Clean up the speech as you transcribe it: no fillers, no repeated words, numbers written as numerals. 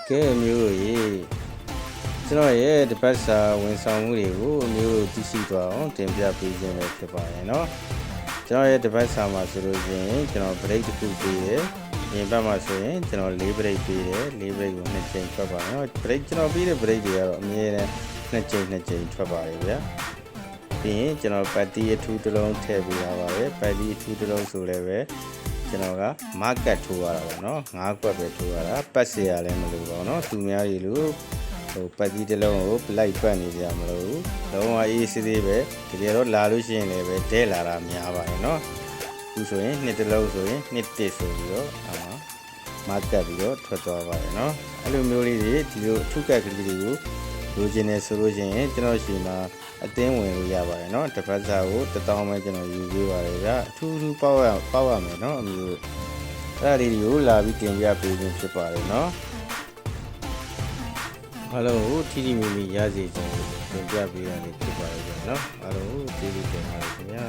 ကဲမျိုးကြီးကျွန်တော်ရဲ့တပတ်စာဝန်ဆောင်မှုတွေကိုမျိုးသိရှိသွားအောင်တင်ပြပေးခြင်းပဲဖြစ်ပါတယ်เนาะကျွန်တော်ရဲ့တပတ်စာမှာဆိုလို့ရှိရင်ကျွန်တော် break တစ်ခုပေးတယ်ရင်ဘက်မှာဆိုရင်ကျွန်တော်4 break ပေးတယ်4 break ကို2ချိန်ထွက်ပါเนาะ break ကျွန်တော်ပေးတဲ့ break တွေကတော့အမြဲတမ်း2ချိန်ထွက်ပါတယ်ဗျာပြီးရင်ကျွန်တော်ပတ်တီအထူးတစ်လုံးထည့်ပေးရပါတယ်ပတ်တီအထူးတစ်လုံးဆိုလည်းပဲကျွန်တော်က market ထိုးရတာပေါ့เนาะ9ခွက်ပဲထိုးရတာပတ်စရာလည်းမလိုပါဘူးเนาะသူများကြီးလို့ဟိုပတ်ကြီးတစ်လုံးကိုလိုက်ပတ်နေကြမလို့လုံးဝအေးစစ်သေးပဲတကယ်တော့လာလို့ရှိရင်လည်းပဲဒဲလာတာများပါတယ်เนาะအခုဆိုရင်နှစ်တစ်လုံးဆိုရင်နှစ်တစ်ဆိုပြီးတော့market ပြီးတော့ထွက်သွားပါတယ်เนาะအဲ့လိုမျိုးလေးတွေဒီလိုအထုကက်ကလေးတွေကိုလိုချင်နေဆိုလို့ရှိရင်ကျွန်တော်ရှိမှာအသင်းဝင်လို့ရပါတယ်เนาะတစ်ပတ်စာကို1000ပဲကျွန်တော်ယူပေးပါတယ်ဗျာအထူးထူးပေါက်ရမယ်เนาะအမျိုးအဲ့ဒီတွေကိုလာပြီးတင်ပြပေးခြင်းဖြစ်ပါတယ်เนาะအားလုံးကိုထီထီမီမီရစေချင်တင်ပြပေးရတာဖြစ်ပါတယ်ဗျာเนาะအားလုံးကိုကျေးဇူးတင်ပါတယ်ခင်ဗျာ